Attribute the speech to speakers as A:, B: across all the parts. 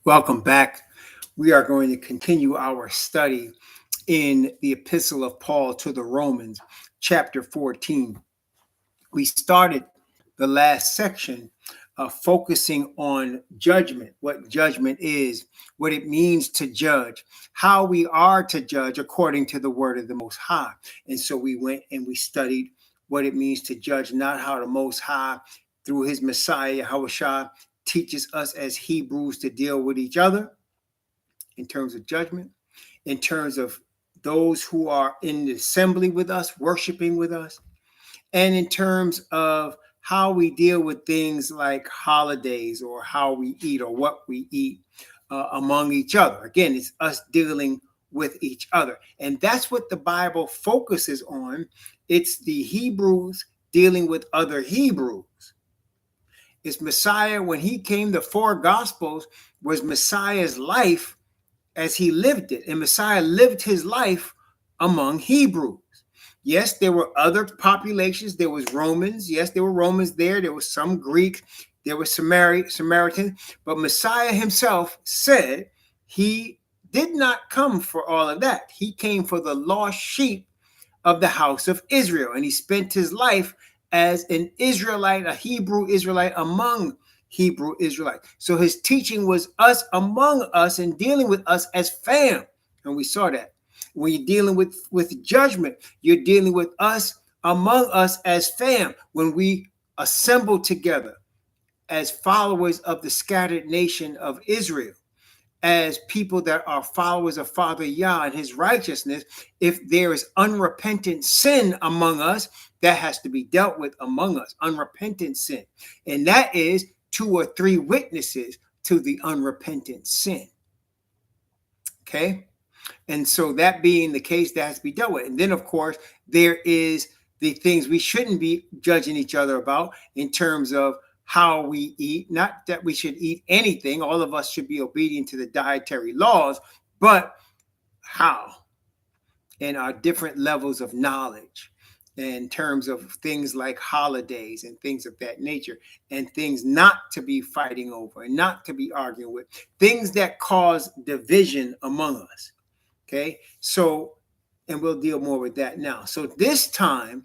A: Welcome back. We are going to continue our study in the Epistle of Paul to the Romans, chapter 14. We started the last section focusing on judgment, what judgment is, what it means to judge, how we are to judge according to the word of the Most High. And so we went and we studied what it means to judge, not how the Most High, through his Messiah, Yahushua, teaches us as Hebrews to deal with each other in terms of judgment, in terms of those who are in the assembly with us, worshiping with us, and in terms of how we deal with things like holidays or how we eat or what we eat among each other. Again, it's us dealing with each other. And that's what the Bible focuses on. It's the Hebrews dealing with other Hebrews. It's Messiah, when he came, the four Gospels was Messiah's life as he lived it. And Messiah lived his life among Hebrews. Yes, there were other populations. There was Romans. Yes, there were Romans there. There was some Greek. There was Samaritans. But Messiah himself said he did not come for all of that. He came for the lost sheep of the house of Israel. And he spent his life as an Israelite, a Hebrew Israelite among Hebrew Israelites. So his teaching was us among us and dealing with us as fam. And we saw that. When you're dealing with judgment, you're dealing with us among us as fam. When we assemble together as followers of the scattered nation of Israel, as people that are followers of Father Yah and his righteousness, if there is unrepentant sin among us, that has to be dealt with among us, unrepentant sin. And that is 2 or 3 witnesses to the unrepentant sin. Okay? And so that being the case, that has to be dealt with. And then, of course, there is the things we shouldn't be judging each other about in terms of how we eat. Not that we should eat anything. All of us should be obedient to the dietary laws, but how? And our different levels of knowledge in terms of things like holidays and things of that nature, and things not to be fighting over and not to be arguing with, things that cause division among us. Okay, so, and we'll deal more with that now. So this time,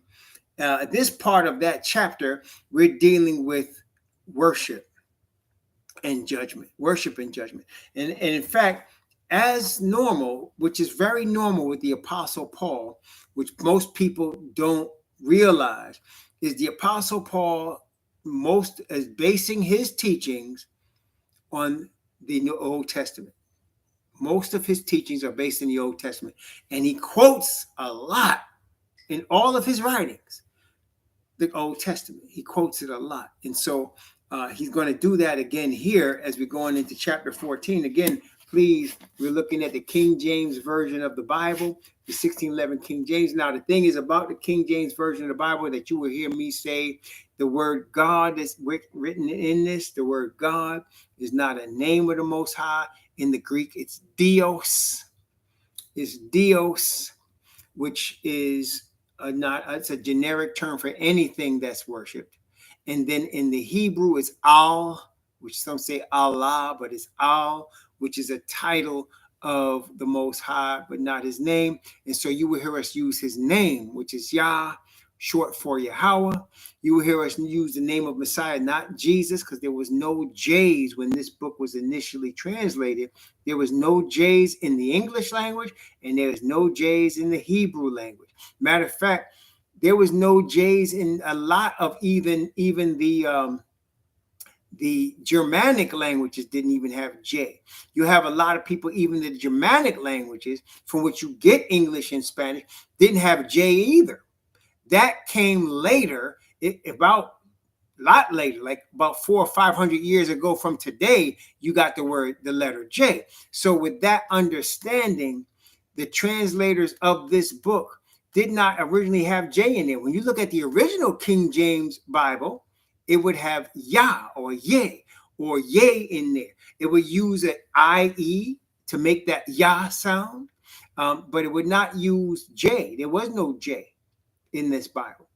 A: this part of that chapter, we're dealing with worship and judgment, And in fact, as normal, which is very normal with the Apostle Paul, which most people don't realize, is the Apostle Paul most is basing his teachings on the Old Testament. Most of his teachings are based in the Old Testament. And he quotes a lot in all of his writings, the Old Testament. He quotes it a lot. And so he's going to do that again here as we're going into chapter 14. Again, please, we're looking at the King James Version of the Bible, the 1611 King James. Now, the thing is about the King James Version of the Bible that you will hear me say the word God is written in this. The word God is not a name of the Most High. In the Greek, it's Dios. It's Dios, which is it's a generic term for anything that's worshipped. And then in the Hebrew, it's Al, which some say Allah, but it's Al, which is a title of the Most High, but not his name. And so you will hear us use his name, which is Yah, short for Yahweh. You will hear us use the name of Messiah, not Jesus, because there was no J's when this book was initially translated. There was no J's in the English language, and there is no J's in the Hebrew language. Matter of fact, there was no J's in a lot of even the Germanic languages didn't even have J. You have a lot of people, even the Germanic languages from which you get English and Spanish, didn't have J either. That came later, a lot later, like about 400 or 500 years ago from today, you got the letter J. So with that understanding, the translators of this book did not originally have J in there. When you look at the original King James Bible, it would have Yah or Yeh in there. It would use an IE to make that Yah sound, but it would not use J. There was no J in this Bible.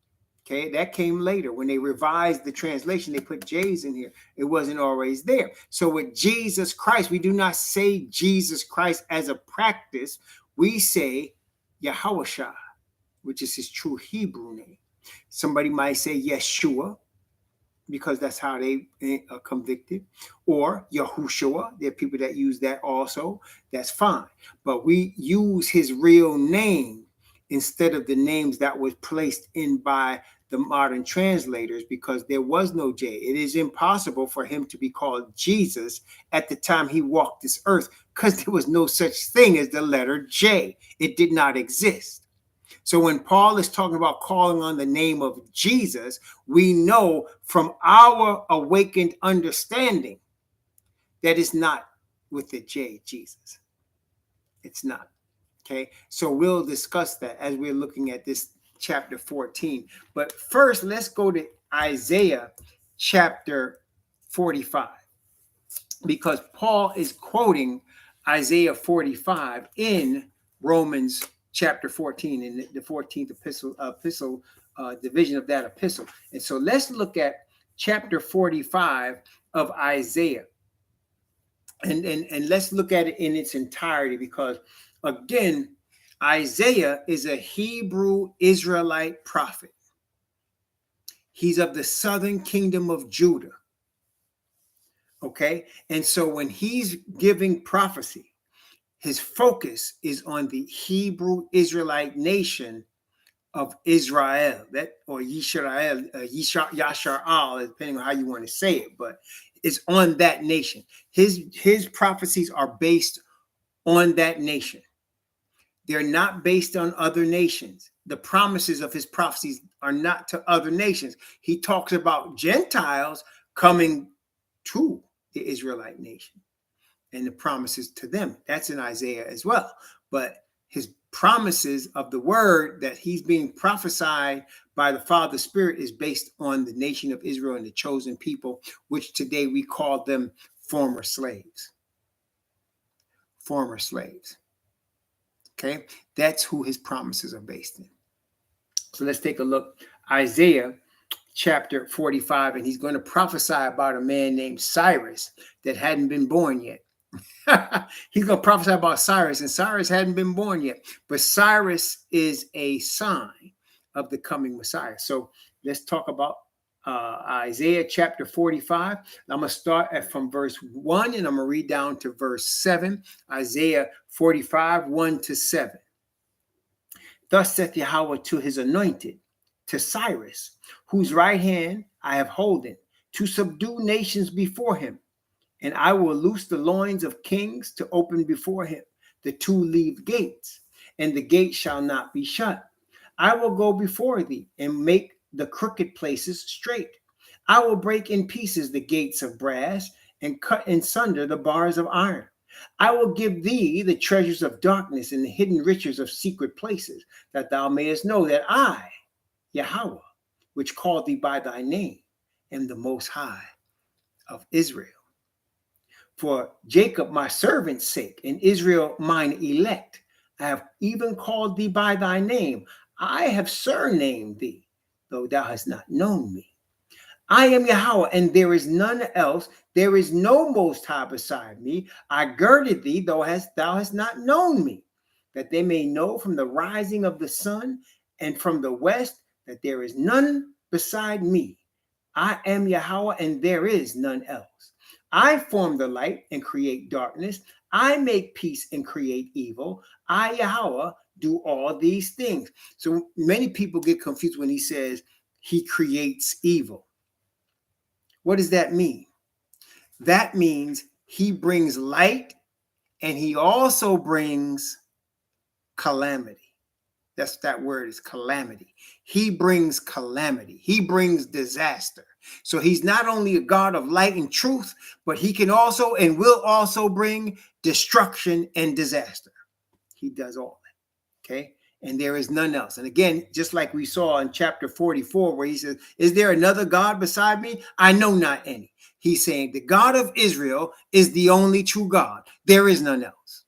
A: Okay, that came later. When they revised the translation, they put J's in here. It wasn't always there. So with Jesus Christ, we do not say Jesus Christ as a practice. We say Yahushua, which is his true Hebrew name. Somebody might say Yeshua, because that's how they are convicted, or Yahushua. There are people that use that also. That's fine. But we use his real name instead of the names that was placed in by the modern translators, because there was no J. It is impossible for him to be called Jesus at the time he walked this earth, because there was no such thing as the letter J. It did not exist. So when Paul is talking about calling on the name of Jesus, we know from our awakened understanding that it's not with the J, Jesus. It's not. Okay, so we'll discuss that as we're looking at this chapter 14. But first, let's go to Isaiah chapter 45, because Paul is quoting Isaiah 45 in Romans chapter 14, in the 14th epistle division of that epistle. And so let's look at chapter 45 of Isaiah. And let's look at it in its entirety, because again, Isaiah is a Hebrew Israelite prophet. He's of the southern kingdom of Judah. Okay, and so when he's giving prophecy, his focus is on the Hebrew Israelite nation of Israel, that, or Yisrael, Yashar'al, depending on how you want to say it, but it's on that nation. His prophecies are based on that nation. They're not based on other nations. The promises of his prophecies are not to other nations. He talks about Gentiles coming to the Israelite nation and the promises to them. That's in Isaiah as well. But his promises of the word that he's being prophesied by the Father Spirit is based on the nation of Israel and the chosen people, which today we call them former slaves. Former slaves. Okay, that's who his promises are based in. So let's take a look. Isaiah chapter 45, and he's going to prophesy about a man named Cyrus that hadn't been born yet. He's going to prophesy about Cyrus, and Cyrus hadn't been born yet. But Cyrus is a sign of the coming Messiah. So let's talk about Isaiah chapter 45. I'm going to start from verse 1, and I'm going to read down to verse 7. Isaiah 45, 1 to 7. Thus saith Yahweh to his anointed, to Cyrus, whose right hand I have holden, to subdue nations before him. And I will loose the loins of kings, to open before him the two-leaved gates, and the gate shall not be shut. I will go before thee and make the crooked places straight. I will break in pieces the gates of brass and cut in sunder the bars of iron. I will give thee the treasures of darkness and the hidden riches of secret places, that thou mayest know that I, Yahweh, which called thee by thy name, am the Most High of Israel. For Jacob my servant's sake, and Israel mine elect, I have even called thee by thy name. I have surnamed thee, though thou hast not known me. I am Yahweh, and there is none else. There is no Most High beside me. I girded thee, though thou hast not known me, that they may know from the rising of the sun and from the west that there is none beside me. I am Yahweh, and there is none else. I form the light and create darkness. I make peace and create evil. I, Yahweh, do all these things. So many people get confused when he says he creates evil. What does that mean? That means he brings light and he also brings calamity. That word is calamity. He brings calamity. He brings disaster. So he's not only a God of light and truth, but he can also and will also bring destruction and disaster. He does all that. Okay. And there is none else. And again, just like we saw in chapter 44, where he says, is there another God beside me? I know not any. He's saying the God of Israel is the only true God. There is none else.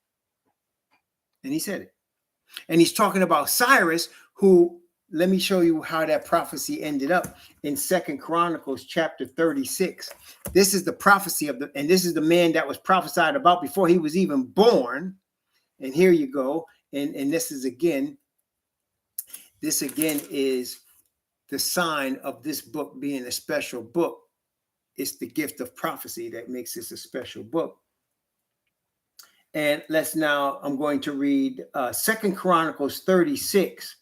A: And he said it. And he's talking about Cyrus, who let me show you how that prophecy ended up in Second Chronicles chapter 36. This is the prophecy of and this is the man that was prophesied about before he was even born. And here you go. And this again is the sign of this book being a special book. It's the gift of prophecy that makes this a special book. And I'm going to read Second Chronicles 36,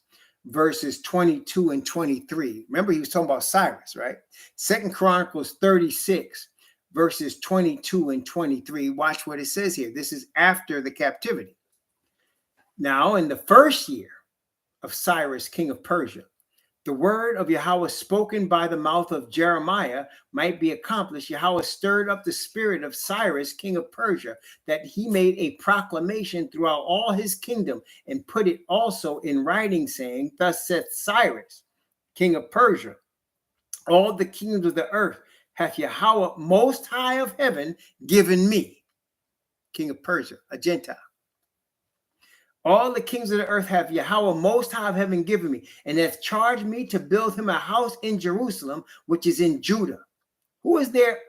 A: verses 22 and 23. Remember, he was talking about Cyrus, right? Second Chronicles 36, verses 22 and 23. Watch what it says here. This is after the captivity. Now, in the first year of Cyrus, king of Persia, the word of Yahweh spoken by the mouth of Jeremiah might be accomplished. Yahweh stirred up the spirit of Cyrus, king of Persia, that he made a proclamation throughout all his kingdom and put it also in writing, saying, thus saith Cyrus, king of Persia, all the kingdoms of the earth hath Yahweh most high of heaven given me, king of Persia, a Gentile. All the kings of the earth have Yahweh most high of heaven given me, and hath charged me to build him a house in Jerusalem, which is in Judah. Who is there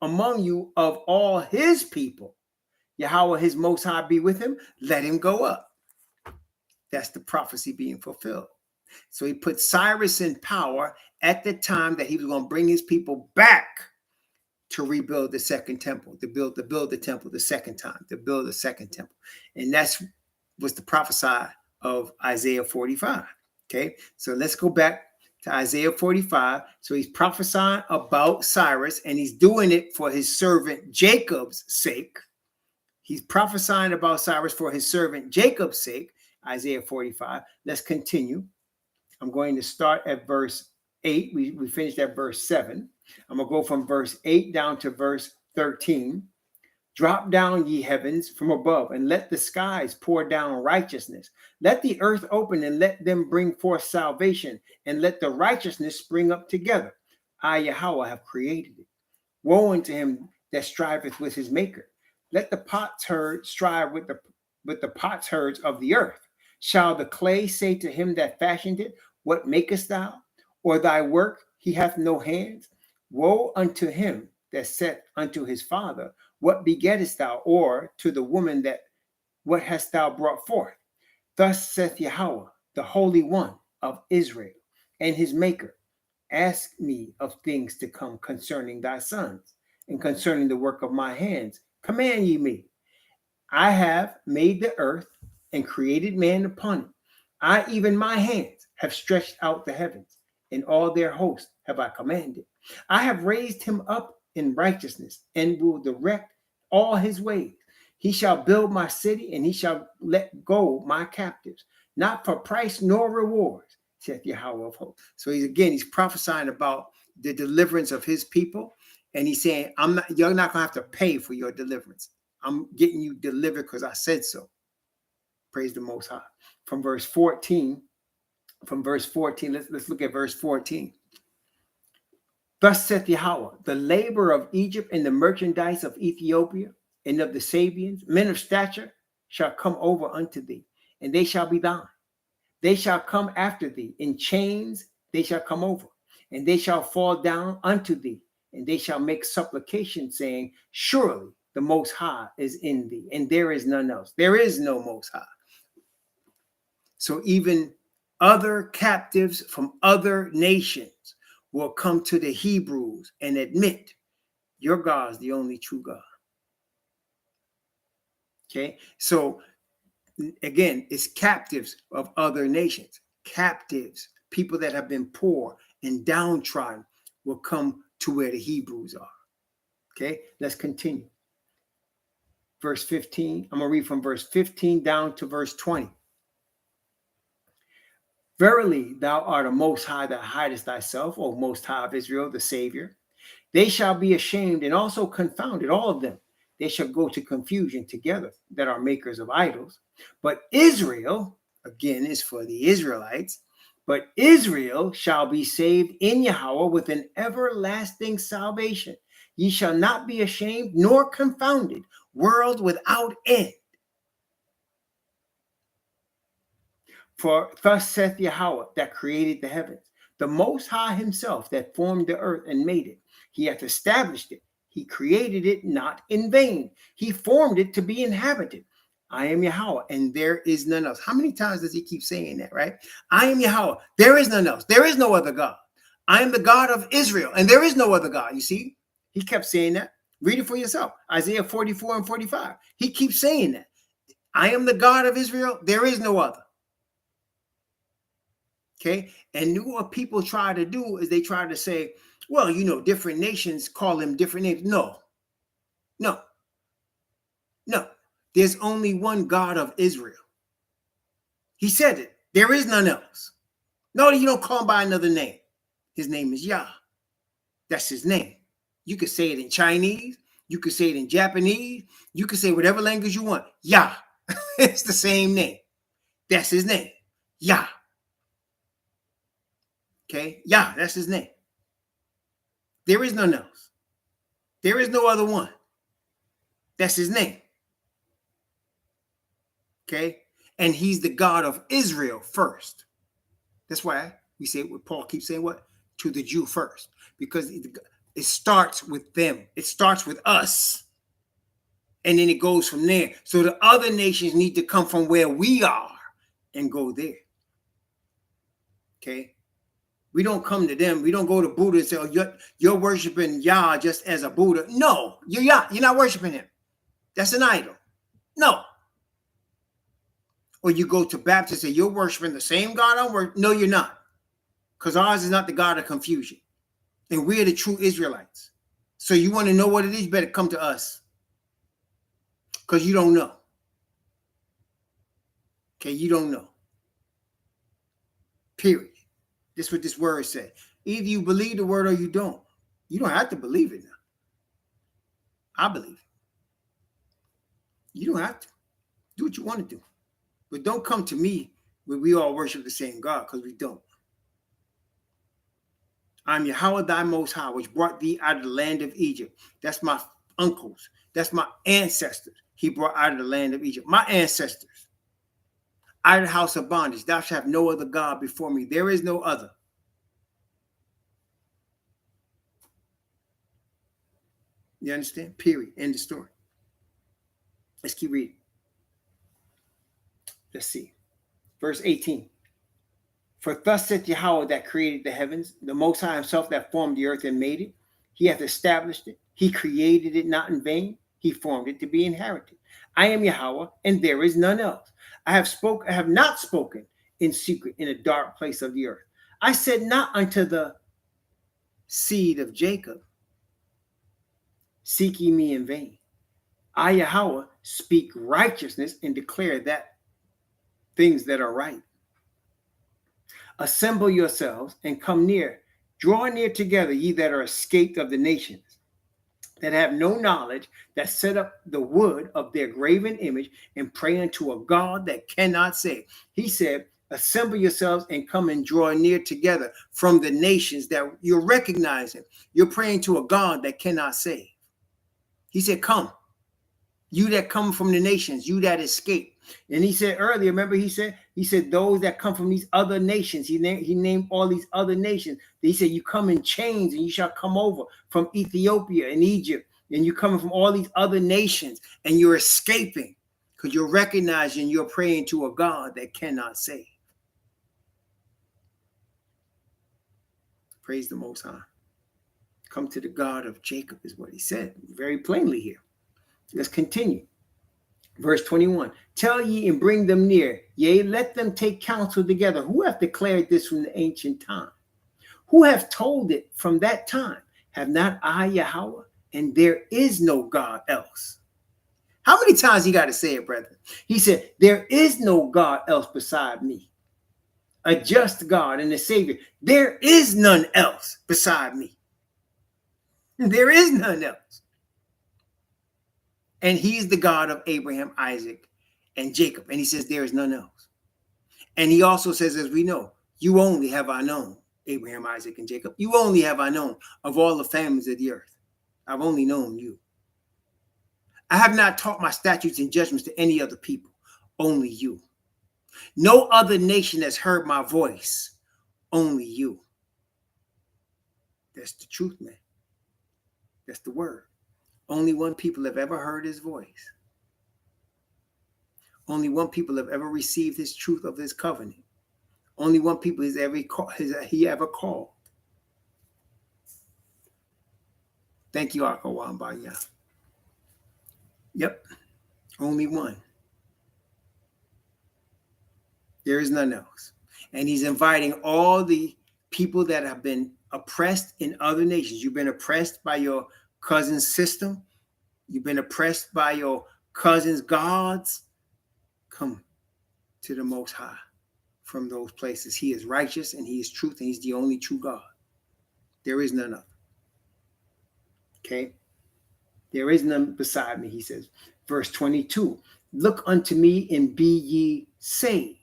A: among you of all his people? Yahweh his most high be with him. Let him go up. That's the prophecy being fulfilled. So he put Cyrus in power at the time that he was going to bring his people back to rebuild the second temple, to build the temple the second time, to build the second temple. And that's was the prophesy of Isaiah 45. Okay, so let's go back to Isaiah 45. So he's prophesying about Cyrus, and he's doing it for his servant Jacob's sake. He's prophesying about Cyrus for his servant Jacob's sake, Isaiah 45. Let's continue. I'm going to start at verse 8. We finished at verse 7. I'm going to go from verse 8 down to verse 13. Drop down, ye heavens, from above, and let the skies pour down righteousness. Let the earth open, and let them bring forth salvation, and let the righteousness spring up together. I, Yahweh, have created it. Woe unto him that striveth with his maker. Let the potsherds strive with the potsherds of the earth. Shall the clay say to him that fashioned it, what makest thou? Or thy work, he hath no hands? Woe unto him that said unto his father, what begettest thou? Or to the woman that, what hast thou brought forth? Thus saith Yahweh, the Holy One of Israel, and his Maker, ask me of things to come concerning thy sons, and concerning the work of my hands. Command ye me. I have made the earth, and created man upon it. I, even my hands, have stretched out the heavens, and all their hosts have I commanded. I have raised him up in righteousness, and will direct all his ways. He shall build my city, and he shall let go my captives, not for price nor rewards, saith Yahweh of hosts. So he's prophesying about the deliverance of his people, and he's saying, you're not gonna have to pay for your deliverance. I'm getting you delivered because I said so. Praise the Most High. From verse 14, let's look at verse 14. Thus saith Yahweh, the labor of Egypt and the merchandise of Ethiopia and of the Sabians, men of stature, shall come over unto thee, and they shall be thine. They shall come after thee. In chains they shall come over, and they shall fall down unto thee, and they shall make supplication, saying, surely the Most High is in thee, and there is none else. There is no Most High. So even other captives from other nations will come to the Hebrews and admit your God is the only true God. Okay, so again, it's captives of other nations. Captives, people that have been poor and downtrodden, will come to where the Hebrews are. Okay, let's continue. Verse 15, I'm going to read from verse 15 down to verse 20. Verily, thou art a Most High that hidest thyself, O Most High of Israel, the Savior. They shall be ashamed and also confounded, all of them. They shall go to confusion together that are makers of idols. But Israel, again, is for the Israelites, but Israel shall be saved in Yahweh with an everlasting salvation. Ye shall not be ashamed nor confounded, world without end. For thus saith Yahweh that created the heavens, the Most High himself that formed the earth and made it. He hath established it. He created it not in vain. He formed it to be inhabited. I am Yahweh, and there is none else. How many times does he keep saying that, right? I am Yahweh. There is none else. There is no other God. I am the God of Israel, and there is no other God. You see, he kept saying that. Read it for yourself. Isaiah 44 and 45. He keeps saying that. I am the God of Israel. There is no other. Okay. And what people try to do is they try to say, well, different nations call him different names. No, no, no. There's only one God of Israel. He said it. There is none else. No, you don't call him by another name. His name is Yah. That's his name. You could say it in Chinese. You could say it in Japanese. You could say whatever language you want. Yah. It's the same name. That's his name. Yah. Okay? Yah, that's his name. There is none else. There is no other one. That's his name. Okay? And he's the God of Israel first. That's why we say what Paul keeps saying, what? To the Jew first. Because it starts with them. It starts with us. And then it goes from there. So the other nations need to come from where we are and go there. Okay? We don't come to them. We don't go to Buddha and say, oh, you're worshiping Yah just as a Buddha. No, you're Yah. You're not worshiping him. That's an idol. No. Or you go to Baptists and say, you're worshiping the same God I'm worshiping. No, you're not. Because ours is not the God of confusion. And we're the true Israelites. So you want to know what it is, you better come to us. Because you don't know. Okay, you don't know. Period. This is what this word said. Either you believe the word or you don't. You don't have to believe it now. I believe it. You don't have to. Do what you want to do. But don't come to me where we all worship the same God, because we don't. I'm Yahweh thy Most High, which brought thee out of the land of Egypt. That's my uncles. That's my ancestors. He brought out of the land of Egypt. My ancestors. Out of the house of bondage. Thou shalt have no other God before me. There is no other. You understand? Period. End of story. Let's keep reading. Let's see. Verse 18. For thus saith Yahweh that created the heavens, the Most High himself that formed the earth and made it. He hath established it. He created it not in vain. He formed it to be inherited. I am Yahweh, and there is none else. I have not spoken in secret in a dark place of the earth. I said not unto the seed of Jacob, seek ye me in vain. I, Yahweh, speak righteousness and declare that things that are right. Assemble yourselves and come near. Draw near together, ye that are escaped of the nations, that have no knowledge, that set up the wood of their graven image and pray unto a God that cannot save. He said, assemble yourselves and come and draw near together from the nations that you're recognizing. You're praying to a God that cannot save. He said, come. You that come from the nations, you that escape. And he said earlier, remember he said those that come from these other nations, he named all these other nations. He said, you come in chains and you shall come over from Ethiopia and Egypt. And you're coming from all these other nations and you're escaping because you're recognizing you're praying to a God that cannot save. Praise the Most High. Come to the God of Jacob is what he said very plainly here. Let's continue. Verse 21. Tell ye and bring them near. Yea, let them take counsel together. Who hath declared this from the ancient time? Who hath told it from that time? Have not I Yahweh? And there is no God else. How many times he got to say it, brethren? He said, there is no God else beside me. A just God and a Savior. There is none else beside me. There is none else. And he's the God of Abraham, Isaac, and Jacob. And he says there is none else. And he also says, as we know, you only have I known Abraham, Isaac, and Jacob. You only have I known of all the families of the earth. I've only known you. I have not taught my statutes and judgments to any other people, only you. No other nation has heard my voice, only you. That's the truth, man. That's the word. Only one people have ever heard his voice. Only one people have ever received his truth of his covenant. Only one people he ever called. Thank you, Akawambaya. Yep, only one. There is none else. And he's inviting all the people that have been oppressed in other nations. You've been oppressed by your cousin's system. You've been oppressed by your cousin's gods. Come to the Most High from those places. He is righteous and he is truth and he's the only true God. There is none other. Okay? There is none beside me, he says. Verse 22, look unto me and be ye saved,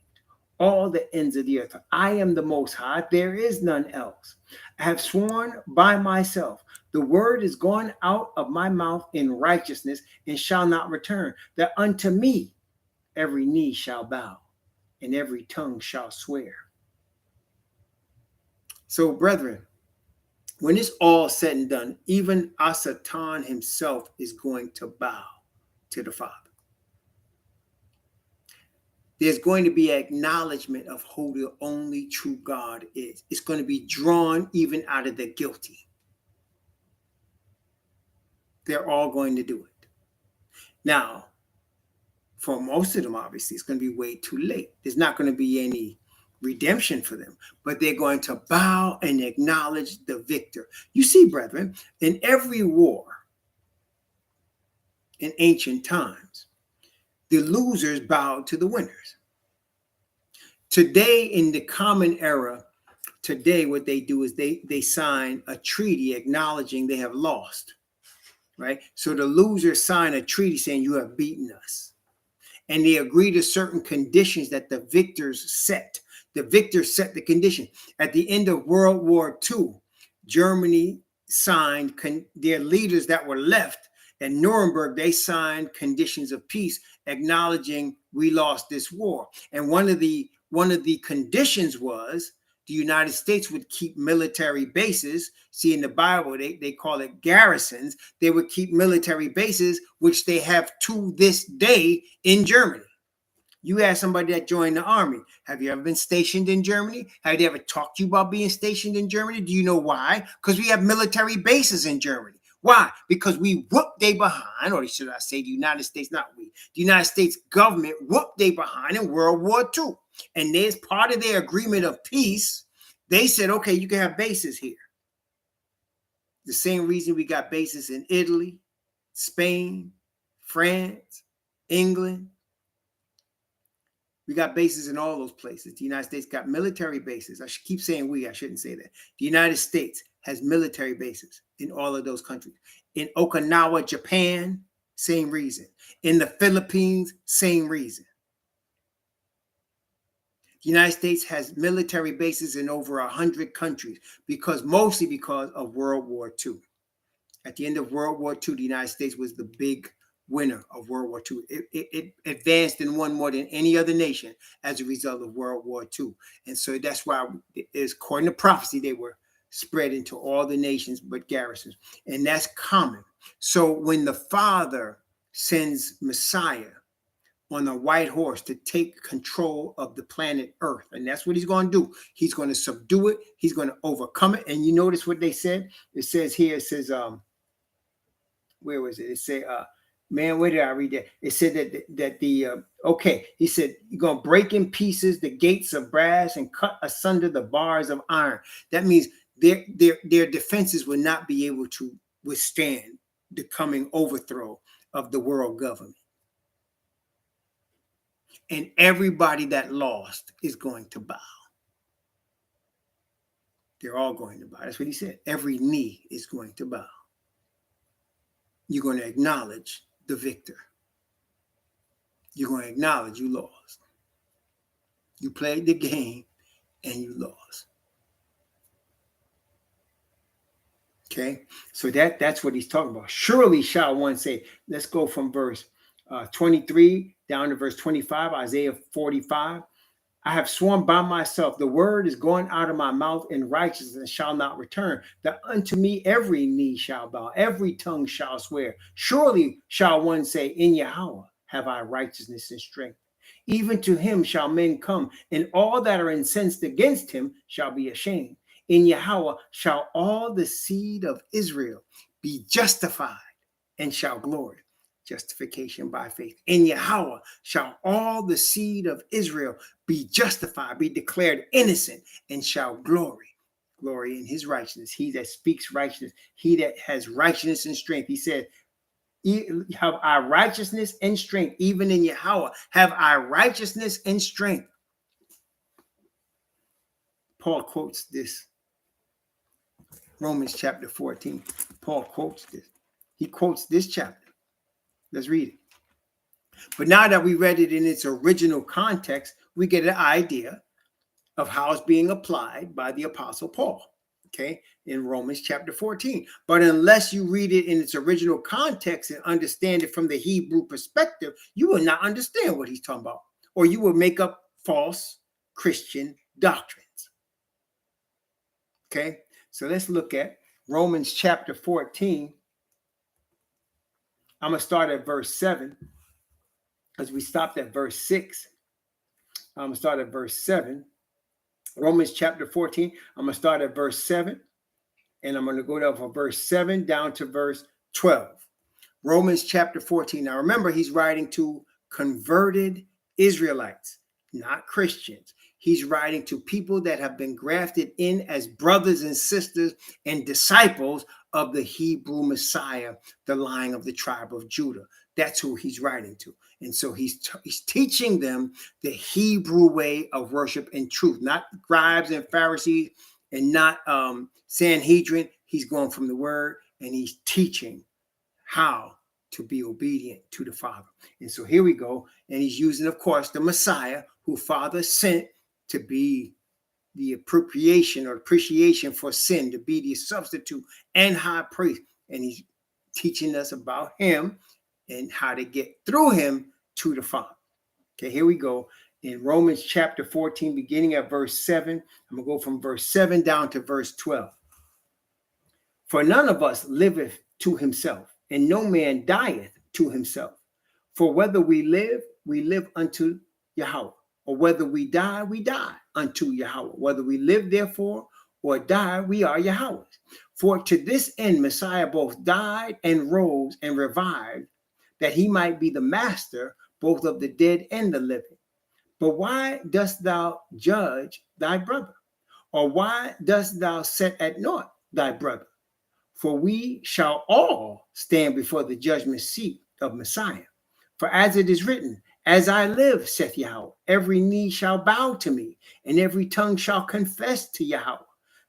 A: all the ends of the earth. I am the Most High. There is none else. I have sworn by myself. The word is gone out of my mouth in righteousness and shall not return, that unto me every knee shall bow and every tongue shall swear. So, brethren, when it's all said and done, even Asatan himself is going to bow to the Father. There's going to be an acknowledgement of who the only true God is. It's going to be drawn even out of the guilty. They're all going to do it. Now, for most of them, obviously, it's going to be way too late. There's not going to be any redemption for them, but they're going to bow and acknowledge the victor. You see, brethren, in every war in ancient times, the losers bowed to the winners. Today, in the common era, today what they do is they sign a treaty acknowledging they have lost, right? So the losers sign a treaty saying you have beaten us. And they agree to certain conditions that the victors set. The victors set the condition. At the end of World War II, Germany signed, their leaders that were left at Nuremberg, they signed conditions of peace acknowledging we lost this war. And one of the conditions was the United States would keep military bases. See, in the Bible, they call it garrisons. They would keep military bases, which they have to this day in Germany. You ask somebody that joined the army, have you ever been stationed in Germany? Have they ever talked to you about being stationed in Germany? Do you know why? Because we have military bases in Germany. Why? Because we whooped they behind, or should I say the United States, not we. The United States government whooped they behind in World War II. And as part of their agreement of peace, they said, okay, you can have bases here. The same reason we got bases in Italy, Spain, France, England. We got bases in all those places. The United States got military bases. I should keep saying we, I shouldn't say that. The United States has military bases in all of those countries. In Okinawa, Japan, same reason. In the Philippines, same reason. The United States has military bases in over 100 countries, mostly because of World War II. At the end of World War II, the United States was the big winner of World War II. It advanced and won more than any other nation as a result of World War II. And so that's why, according to prophecy, they were spread into all the nations but garrisons. And that's common. So when the Father sends Messiah on a white horse to take control of the planet Earth, and that's what he's going to do. He's going to subdue it. He's going to overcome it. And you notice what they said? It says here, it says, where was it? It said, man, where did I read that? It said he said, you're going to break in pieces the gates of brass and cut asunder the bars of iron. That means their defenses will not be able to withstand the coming overthrow of the world government. And everybody that lost is going to bow. They're all going to bow. That's what he said. Every knee is going to bow. You're going to acknowledge the victor. You're going to acknowledge you lost. You played the game and you lost. Okay, so that's what he's talking about. Surely shall one say, let's go from verse 23 down to verse 25, Isaiah 45. I have sworn by myself, the word is going out of my mouth in righteousness and shall not return, that unto me every knee shall bow, every tongue shall swear. Surely shall one say, in Yahweh have I righteousness and strength. Even to him shall men come, and all that are incensed against him shall be ashamed. In Yahweh shall all the seed of Israel be justified and shall glory. Justification by faith. In Yahweh shall all the seed of Israel be justified, be declared innocent, and shall glory. Glory in his righteousness. He that speaks righteousness, he that has righteousness and strength. He said, have I righteousness and strength, even in Yahweh. Have I righteousness and strength. Paul quotes this. Romans chapter 14. Paul quotes this. He quotes this chapter. Let's read it. But now that we read it in its original context, we get an idea of how it's being applied by the Apostle Paul, okay, in Romans chapter 14. But unless you read it in its original context and understand it from the Hebrew perspective, you will not understand what he's talking about, or you will make up false Christian doctrines. Okay, so let's look at Romans chapter 14. I'm going to start at verse 7 because we stopped at verse 6. I'm going to start at verse 7. Romans chapter 14. I'm going to start at verse 7. And I'm going to go down from verse 7 down to verse 12. Romans chapter 14. Now remember, he's writing to converted Israelites, not Christians. He's writing to people that have been grafted in as brothers and sisters and disciples of the Hebrew Messiah, the Lion of the tribe of Judah. That's who he's writing to. And so he's teaching them the Hebrew way of worship and truth, not scribes and Pharisees and not Sanhedrin. He's going from the word and he's teaching how to be obedient to the Father. And so here we go. And he's using, of course, the Messiah who Father sent to be the appropriation or appreciation for sin, to be the substitute and high priest. And he's teaching us about him and how to get through him to the Father. Okay, here we go. In Romans chapter 14, beginning at verse 7, I'm going to go from verse 7 down to verse 12. For none of us liveth to himself, and no man dieth to himself. For whether we live unto Yahweh, or whether we die unto Yahweh. Whether we live, therefore, or die, we are Yahweh's. For to this end Messiah both died and rose and revived, that he might be the master both of the dead and the living. But why dost thou judge thy brother? Or why dost thou set at naught thy brother? For we shall all stand before the judgment seat of Messiah. For as it is written, as I live, saith Yahweh, every knee shall bow to me, and every tongue shall confess to Yahweh.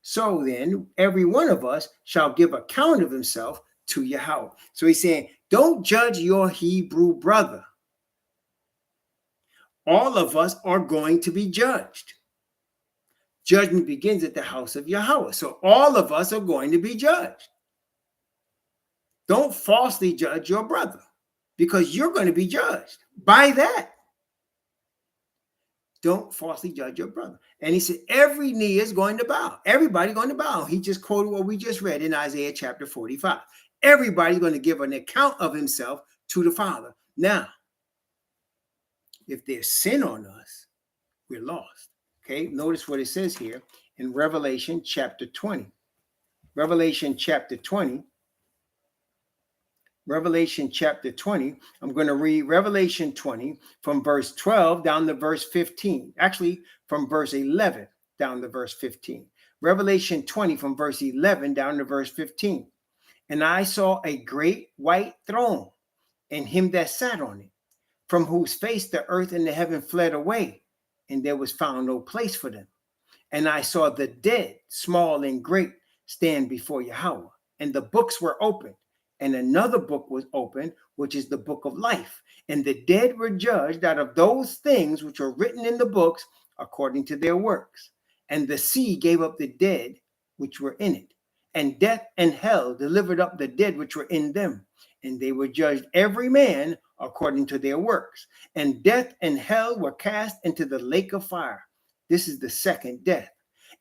A: So then, every one of us shall give account of himself to Yahweh. So he's saying, don't judge your Hebrew brother. All of us are going to be judged. Judgment begins at the house of Yahweh. So all of us are going to be judged. Don't falsely judge your brother, because you're going to be judged by that. Don't falsely judge your brother. And he said, every knee is going to bow. Everybody's going to bow. He just quoted what we just read in Isaiah chapter 45. Everybody's going to give an account of himself to the Father. Now, if there's sin on us, we're lost. Okay, notice what it says here in Revelation chapter 20. Revelation chapter 20. Revelation chapter 20. I'm going to read Revelation 20 from verse 12 down to verse 15. Actually, from verse 11 down to verse 15. Revelation 20 from verse 11 down to verse 15. And I saw a great white throne, and him that sat on it, from whose face the earth and the heaven fled away, and there was found no place for them. And I saw the dead, small and great, stand before Yahweh, and the books were opened. And another book was opened, which is the book of life. And the dead were judged out of those things which were written in the books according to their works. And the sea gave up the dead which were in it. And death and hell delivered up the dead which were in them. And they were judged every man according to their works. And death and hell were cast into the lake of fire. This is the second death.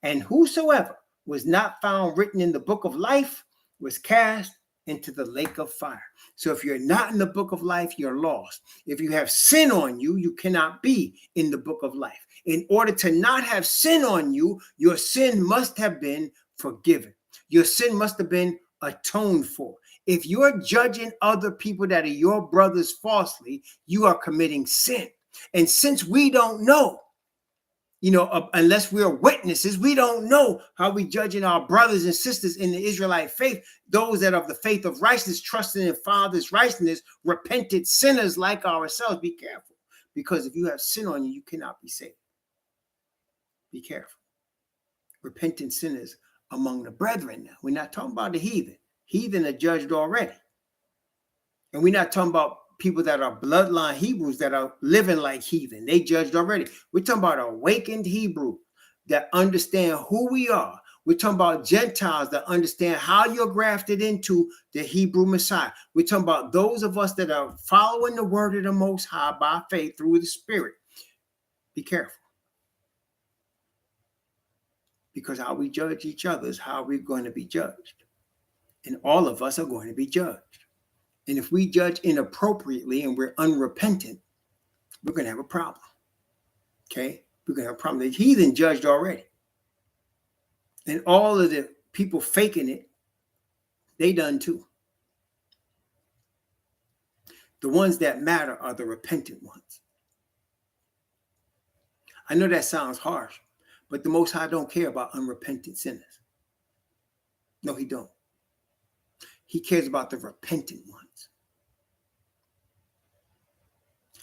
A: And whosoever was not found written in the book of life was cast into the lake of fire. So if you're not in the book of life, you're lost. If you have sin on you, you cannot be in the book of life. In order to not have sin on you, your sin must have been forgiven. Your sin must have been atoned for. If you're judging other people that are your brothers falsely, you are committing sin. And since we don't know, unless we're witnesses, we don't know how we judging our brothers and sisters in the Israelite faith, those that of the faith of righteousness, trusting in Father's righteousness, repented sinners like ourselves. Be careful, because if you have sin on you, you cannot be saved. Be careful. Repentant sinners among the brethren now. We're not talking about the heathen. Heathen are judged already. And we're not talking about people that are bloodline Hebrews that are living like heathen. They judged already. We're talking about awakened Hebrew that understand who we are. We're talking about Gentiles that understand how you're grafted into the Hebrew Messiah. We're talking about those of us that are following the word of the Most High by faith through the Spirit. Be careful. Because how we judge each other is how we're going to be judged. And all of us are going to be judged. And if we judge inappropriately and we're unrepentant, we're going to have a problem. Okay? We're going to have a problem. The heathen judged already. And all of the people faking it, they done too. The ones that matter are the repentant ones. I know that sounds harsh, but the Most High don't care about unrepentant sinners. No, he don't. He cares about the repentant ones.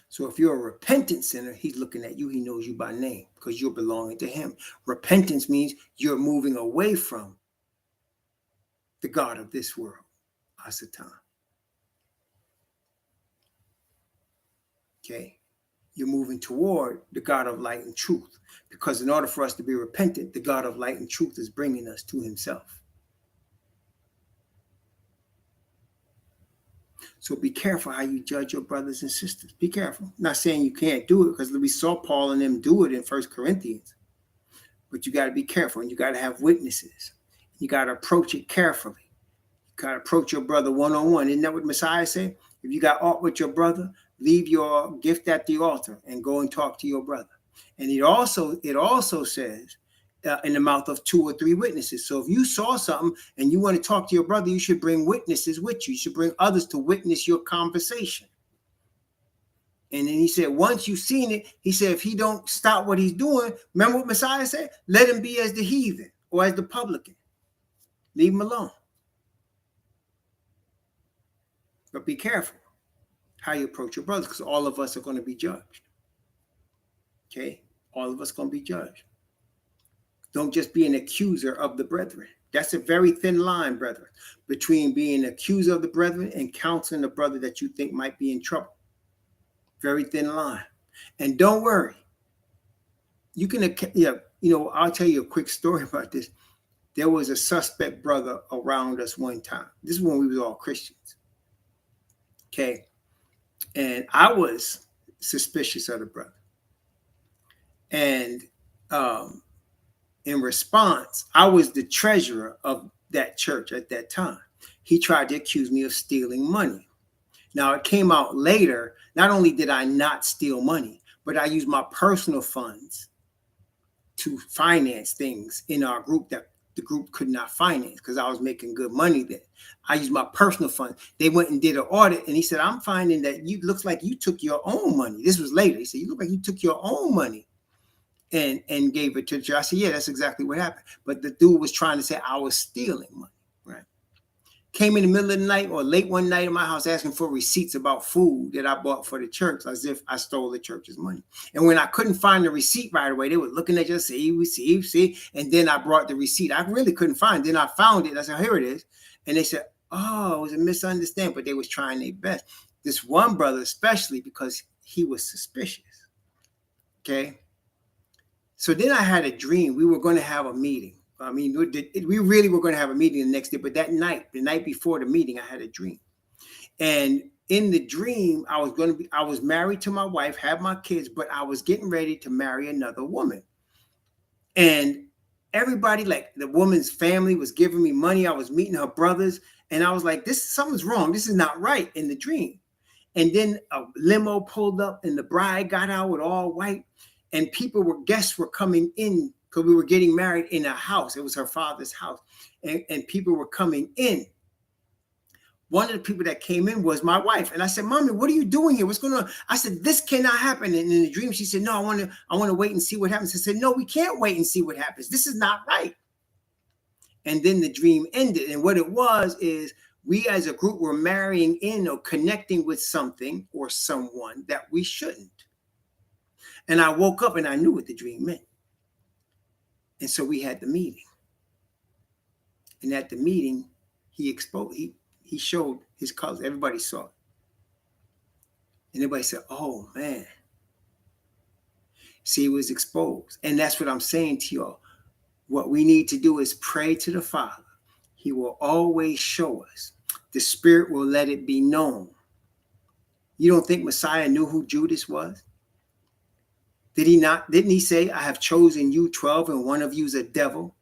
A: So if you're a repentant sinner, he's looking at you. He knows you by name because you're belonging to him. Repentance means you're moving away from the God of this world, Asatan. Okay? You're moving toward the God of light and truth, because in order for us to be repentant, the God of light and truth is bringing us to himself. So be careful how you judge your brothers and sisters. Be careful. I'm not saying you can't do it, because we saw Paul and them do it in 1 Corinthians. But you got to be careful, and you got to have witnesses. You got to approach it carefully. You got to approach your brother one-on-one. Isn't that what Messiah said? If you got aught with your brother, leave your gift at the altar and go and talk to your brother. And it also says in the mouth of 2 or 3 witnesses. So if you saw something and you want to talk to your brother, you should bring witnesses with you. You should bring others to witness your conversation. And then he said, once you've seen it, he said, if he don't stop what he's doing, remember what Messiah said? Let him be as the heathen or as the publican. Leave him alone. But be careful how you approach your brothers, because all of us are going to be judged. Okay? All of us are going to be judged. Don't just be an accuser of the brethren. That's a very thin line, brethren, between being an accuser of the brethren and counseling a brother that you think might be in trouble. Very thin line. And don't worry. You can, I'll tell you a quick story about this. There was a suspect brother around us one time. This is when we was all Christians. Okay. And I was suspicious of the brother. And in response, I was the treasurer of that church at that time. He tried to accuse me of stealing money. Now, it came out later, not only did I not steal money, but I used my personal funds to finance things in our group that the group could not finance because I was making good money then. I used my personal funds. They went and did an audit, and he said, I'm finding that you looks like you took your own money. This was later. He said, you look like you took your own money and gave it to the church. I said, yeah, that's exactly what happened. But the dude was trying to say I was stealing money, right? Came in the middle of the night or late one night in my house asking for receipts about food that I bought for the church, as if I stole the church's money. And when I couldn't find the receipt right away, they were looking at you, see. And then I brought the receipt. I really couldn't find it. Then I found it. I said, here it is. And they said, oh, it was a misunderstanding, but they was trying their best. This one brother, especially because he was suspicious. Okay. So then I had a dream. We were going to have a meeting. I mean, we really were going to have a meeting the next day, but that night, the night before the meeting, I had a dream. And in the dream, I was married to my wife, had my kids, but I was getting ready to marry another woman. And everybody, like the woman's family, was giving me money. I was meeting her brothers, and I was like, something's wrong. This is not right in the dream. And then a limo pulled up, and the bride got out with all white, and guests were coming in because we were getting married in a house. It was her father's house, and people were coming in. One of the people that came in was my wife. And I said, Mommy, what are you doing here? What's going on? I said, this cannot happen. And in the dream, she said, no, I want to wait and see what happens. I said, no, we can't wait and see what happens. This is not right. And then the dream ended. And what it was is we as a group were marrying in or connecting with something or someone that we shouldn't. And I woke up and I knew what the dream meant. And so we had the meeting. And at the meeting, he showed his colors. Everybody saw it. And everybody said, oh, man. See, it was exposed. And that's what I'm saying to y'all. What we need to do is pray to the Father. He will always show us. The Spirit will let it be known. You don't think Messiah knew who Judas was? Did he not? Didn't he say, I have chosen you 12 and one of you is a devil?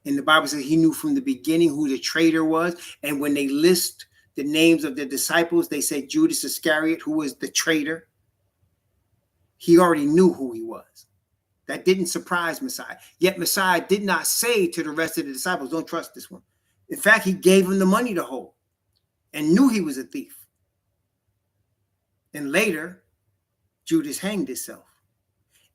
A: And the Bible says he knew from the beginning who the traitor was. And when they list the names of the disciples, they say Judas Iscariot, who was the traitor. He already knew who he was. That didn't surprise Messiah. Yet Messiah did not say to the rest of the disciples, don't trust this one. In fact, he gave him the money to hold and knew he was a thief. And later, Judas hanged himself.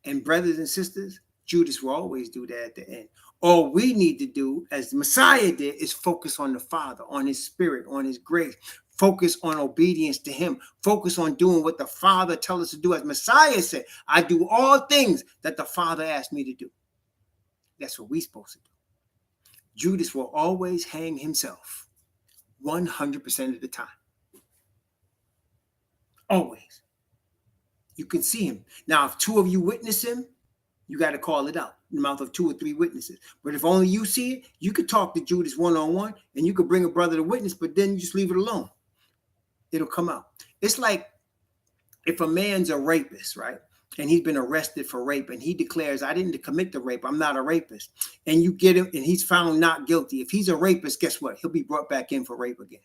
A: And brothers and sisters, Judas will always do that at the end. All we need to do, as the Messiah did, is focus on the Father, on his Spirit, on his grace. Focus on obedience to him. Focus on doing what the Father tells us to do. As Messiah said, I do all things that the Father asked me to do. That's what we're supposed to do. Judas will always hang himself 100% of the time. Always. You can see him. Now, if two of you witness him, you got to call it out in the mouth of 2 or 3 witnesses. But if only you see it, you could talk to Judas one-on-one and you could bring a brother to witness, but then you just leave it alone. It'll come out. It's like if a man's a rapist, right? And he's been arrested for rape and he declares, I didn't commit the rape. I'm not a rapist. And you get him and he's found not guilty. If he's a rapist, guess what? He'll be brought back in for rape again.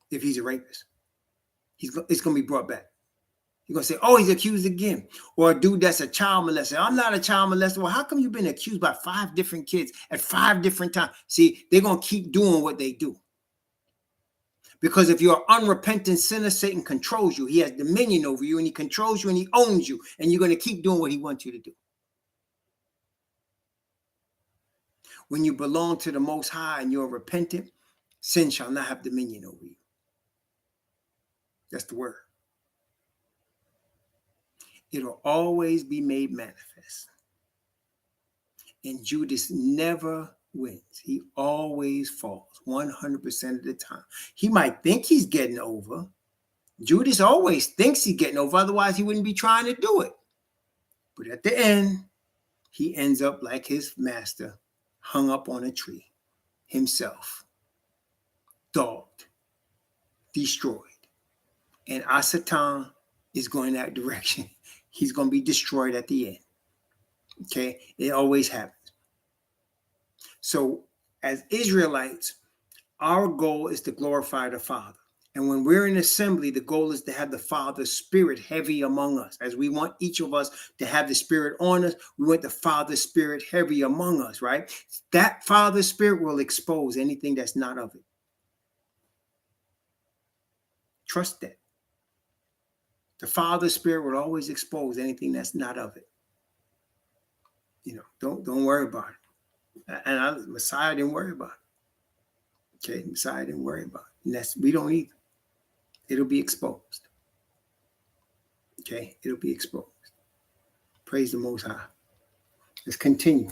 A: If he's a rapist, it's going to be brought back. You're going to say, oh, he's accused again. Or a dude that's a child molester. I'm not a child molester. Well, how come you've been accused by 5 different kids at 5 different times? See, they're going to keep doing what they do. Because if you're an unrepentant sinner, Satan controls you. He has dominion over you and he controls you and he owns you. And you're going to keep doing what he wants you to do. When you belong to the Most High and you're repentant, sin shall not have dominion over you. That's the word. It'll always be made manifest. And Judas never wins. He always falls 100% of the time. He might think he's getting over. Judas always thinks he's getting over. Otherwise, he wouldn't be trying to do it. But at the end, he ends up like his master, hung up on a tree, himself, dogged, destroyed. And Satan is going that direction. He's going to be destroyed at the end. Okay? It always happens. So as Israelites, our goal is to glorify the Father. And when we're in assembly, the goal is to have the Father's Spirit heavy among us. As we want each of us to have the Spirit on us, we want the Father's Spirit heavy among us, right? That Father's Spirit will expose anything that's not of it. Trust that. The Father's Spirit will always expose anything that's not of it. You know, don't worry about it. And Messiah didn't worry about it. Okay, Messiah didn't worry about it. And we don't either. It'll be exposed. Okay, it'll be exposed. Praise the Most High. Let's continue.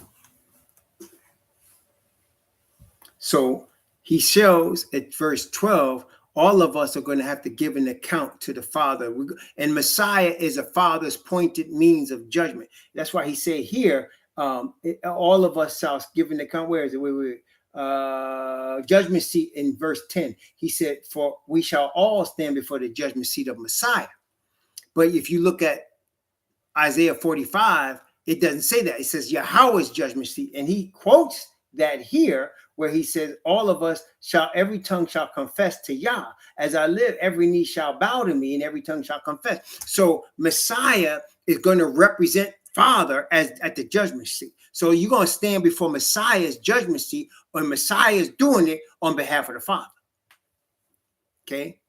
A: So he shows at verse 12, all of us are going to have to give an account to the Father. And Messiah is a Father's pointed means of judgment. That's why he said here, all of us shall give an account. Where is it? judgment seat in verse 10. He said, for we shall all stand before the judgment seat of Messiah. But if you look at Isaiah 45, it doesn't say that. It says Yahweh's judgment seat. And he quotes that here where he says, all of us shall, every tongue shall confess to Yah. As I live, every knee shall bow to me and every tongue shall confess. So Messiah is going to represent Father as at the judgment seat. So you're going to stand before Messiah's judgment seat when Messiah is doing it on behalf of the Father. Okay.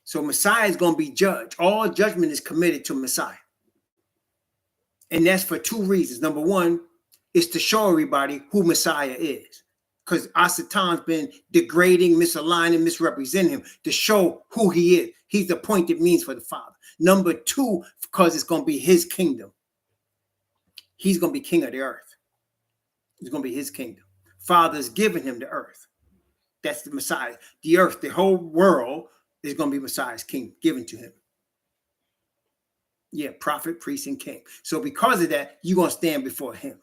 A: So Messiah is going to be judged. All judgment is committed to Messiah. And that's for two reasons. Number one is to show everybody who Messiah is. Because Satan's been degrading, misaligning, misrepresenting him to show who he is. He's the appointed means for the Father. Number two, because it's going to be his kingdom. He's going to be king of the earth. It's going to be his kingdom. Father's giving him the earth. That's the Messiah. The earth, the whole world is going to be Messiah's kingdom given to him. Yeah, prophet, priest, and king. So because of that, you're going to stand before him.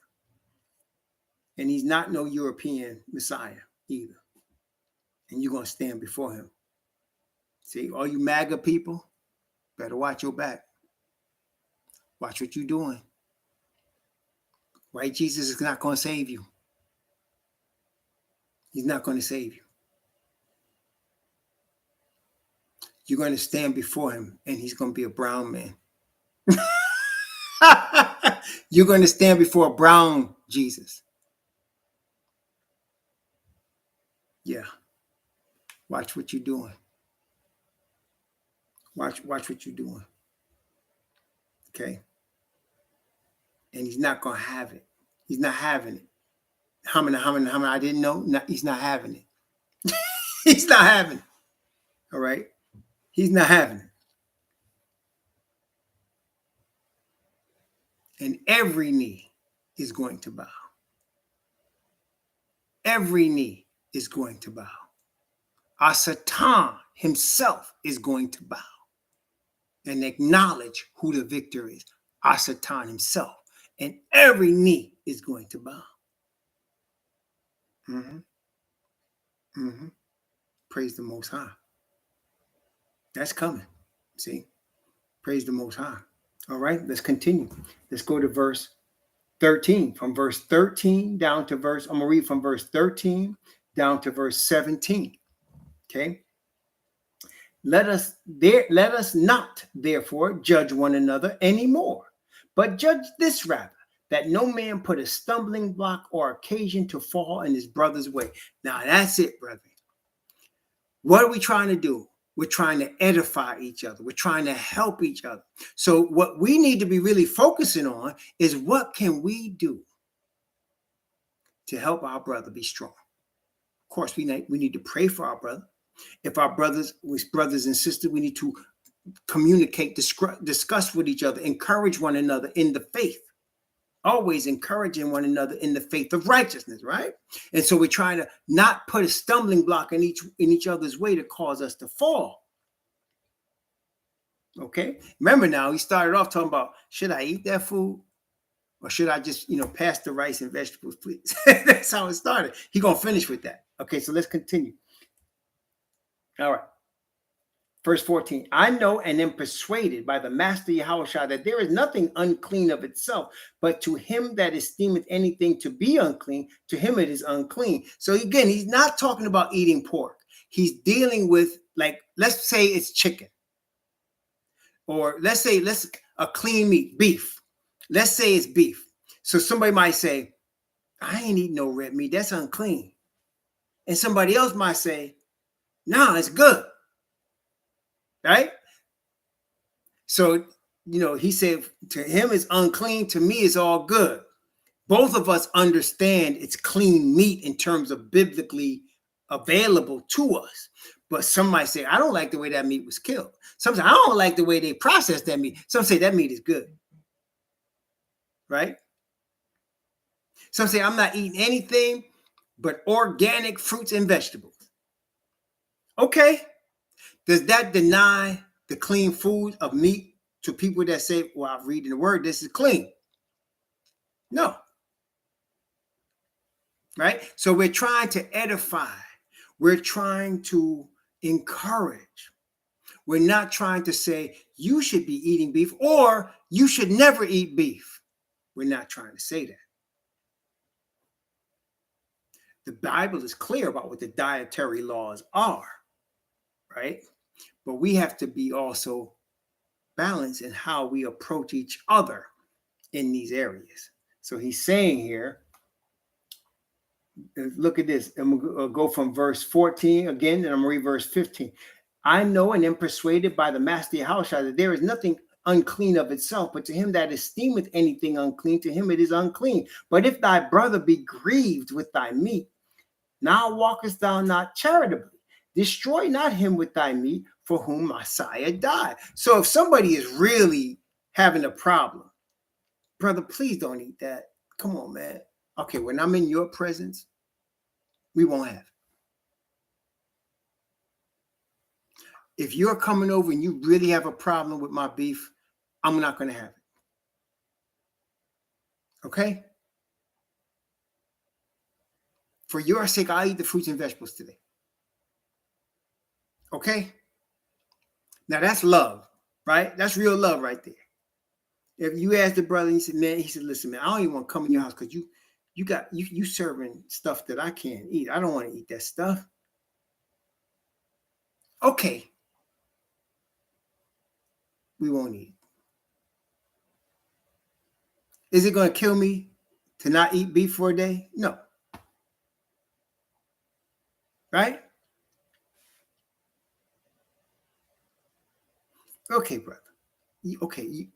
A: And he's not no European Messiah either. And you're going to stand before him. See, all you MAGA people, better watch your back. Watch what you're doing. White Jesus is not going to save you. He's not going to save you. You're going to stand before him, and he's going to be a brown man. You're going to stand before a brown Jesus. Yeah. Watch what you're doing. Watch what you're doing. Okay. And he's not going to have it. He's not having it. How many, I didn't know? No, he's not having it. He's not having it. All right. He's not having it. And every knee is going to bow. Every knee is going to bow. Satan himself is going to bow and acknowledge who the victor is. Satan himself. And every knee is going to bow. Praise the Most High. That's coming. See? Praise the Most High. All right, let's continue. Let's go to verse 13. From verse 13 down to verse, I'm going to read from verse 13 down to verse 17. Okay. Let us not, therefore, judge one another anymore, but judge this rather, that no man put a stumbling block or occasion to fall in his brother's way. Now, that's it, brethren. What are we trying to do? We're trying to edify each other. We're trying to help each other. So what we need to be really focusing on is what can we do to help our brother be strong? Of course, we need to pray for our brother. If our brothers and sisters, we need to communicate, discuss with each other, encourage one another in the faith. Always encouraging one another in the faith of righteousness, right? And so we're trying to not put a stumbling block in each other's way to cause us to fall. Okay? Remember now, he started off talking about, should I eat that food? Or should I just, pass the rice and vegetables, please? That's how it started. He's going to finish with that. Okay, so let's continue. All right. Verse 14, I know and am persuaded by the Master Yahushua that there is nothing unclean of itself, but to him that esteemeth anything to be unclean, to him it is unclean. So again, he's not talking about eating pork. He's dealing with, like, let's say it's chicken. Or let's say a clean meat, beef. Let's say it's beef. So somebody might say, I ain't eating no red meat. That's unclean. And somebody else might say, no, it's good. Right? So, he said to him it's unclean, to me it's all good. Both of us understand it's clean meat in terms of biblically available to us. But some might say, I don't like the way that meat was killed. Some say, I don't like the way they processed that meat. Some say that meat is good. Right? Some say, I'm not eating anything but organic fruits and vegetables. Okay. Does that deny the clean food of meat to people that say, well, I'm reading the word, this is clean? No. right? So we're trying to edify. We're trying to encourage. We're not trying to say you should be eating beef or you should never eat beef. We're not trying to say that. The Bible is clear about what the dietary laws are, right? But we have to be also balanced in how we approach each other in these areas. So he's saying here, look at this. I'm going to go from verse 14 again, and I'm going to read verse 15. I know and am persuaded by the master house that there is nothing unclean of itself, but to him that esteemeth anything unclean, to him it is unclean. But if thy brother be grieved with thy meat, now walkest thou not charitably. Destroy not him with thy meat, for whom Messiah died. So if somebody is really having a problem, brother, please don't eat that. Come on, man. Okay, when I'm in your presence, we won't have it. If you're coming over and you really have a problem with my beef, I'm not going to have it. Okay? For your sake, I'll eat the fruits and vegetables today. Okay? Now that's love, right? That's real love right there. If you ask the brother, he said, listen, man, I don't even want to come in your house because you serving stuff that I can't eat. I don't want to eat that stuff. Okay. We won't eat. Is it going to kill me to not eat beef for a day? No. Right? Okay, brother. Okay, you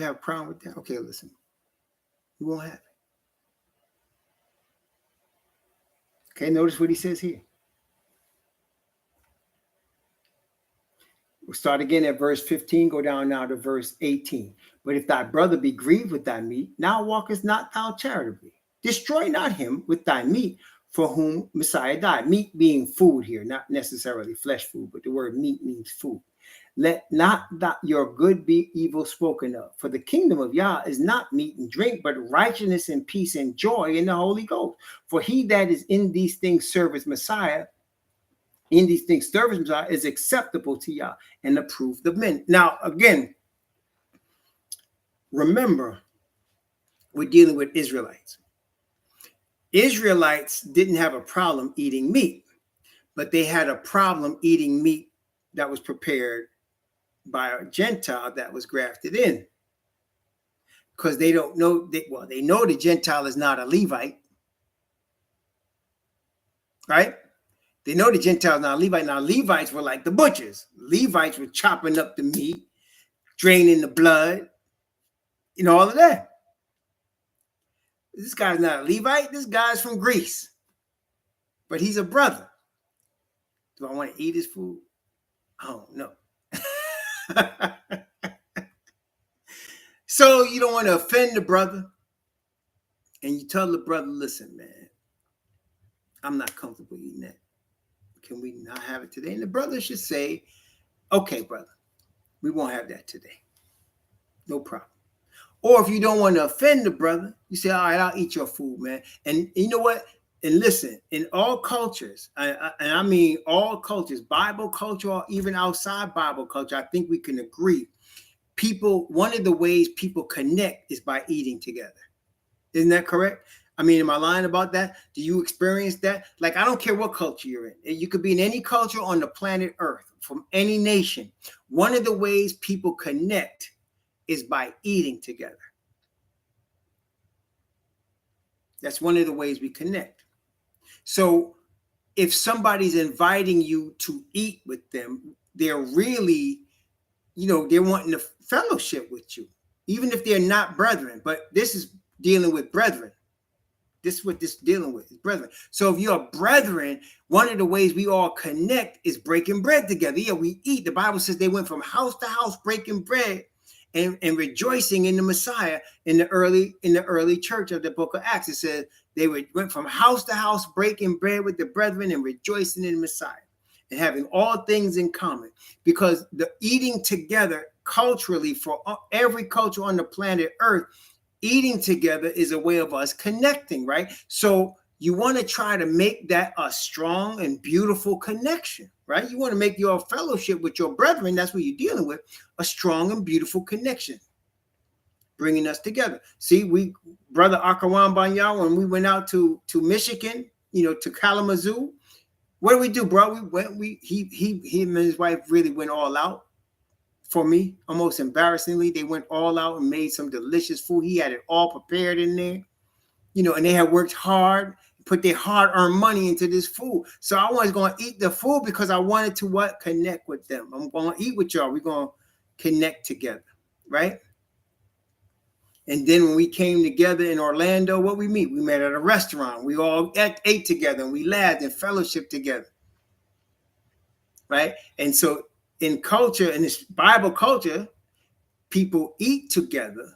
A: have a problem with that? Okay, listen. We won't have it. Okay, notice what he says here. We'll start again at verse 15, go down now to verse 18. But if thy brother be grieved with thy meat, now walkest not thou charitably. Destroy not him with thy meat, for whom Messiah died. Meat being food here, not necessarily flesh food, but the word meat means food. Let not your good be evil spoken of. For the kingdom of Yah is not meat and drink, but righteousness and peace and joy in the Holy Ghost. For he that is in these things serveth Messiah, in these things serveth Messiah, is acceptable to Yah and approved of men. Now, again, remember, we're dealing with Israelites. Israelites didn't have a problem eating meat, but they had a problem eating meat that was prepared by a Gentile that was grafted in, because they don't know they know the Gentile is not a Levite, right? They know the Gentile is not a Levite. Now Levites were like the butchers. Levites were chopping up the meat, draining the blood, all of that. This guy's not a Levite. This guy's from Greece, but he's a brother. Do I want to eat his food? I don't know. So you don't want to offend the brother, and you tell the brother, listen, man, I'm not comfortable eating that. Can we not have it today? And the brother should say, okay, brother, we won't have that today. No problem. Or if you don't want to offend the brother, you say, all right, I'll eat your food, man. And you know what? And listen, in all cultures, and I mean all cultures, Bible culture, or even outside Bible culture, I think we can agree. One of the ways people connect is by eating together. Isn't that correct? I mean, am I lying about that? Do you experience that? Like, I don't care what culture you're in. You could be in any culture on the planet Earth, from any nation. One of the ways people connect is by eating together. That's one of the ways we connect. So if somebody's inviting you to eat with them, they're really, they're wanting to fellowship with you, even if they're not brethren. But this is dealing with brethren. This is what this is dealing with, is brethren. So if you're brethren, one of the ways we all connect is breaking bread together. Yeah, we eat. The Bible says they went from house to house breaking bread and rejoicing in the Messiah in the early church of the book of Acts. It says they went from house to house breaking bread with the brethren and rejoicing in the Messiah and having all things in common. Because the eating together culturally, for every culture on the planet Earth, eating together is a way of us connecting, right? So you want to try to make that a strong and beautiful connection, right? You want to make your fellowship with your brethren, that's what you're dealing with, a strong and beautiful connection, bringing us together. See, Brother Akawan Banya, when we went out to Michigan, to Kalamazoo, what did we do, bro? He and his wife really went all out for me, almost embarrassingly. They went all out and made some delicious food. He had it all prepared in there, and they had worked hard, put their hard-earned money into this food. So I was going to eat the food because I wanted to connect with them. I'm going to eat with y'all. We're going to connect together, right? And then when we came together in Orlando, what we meet? We met at a restaurant. We all ate together and we laughed and fellowship together, right? And so in culture, in this Bible culture, people eat together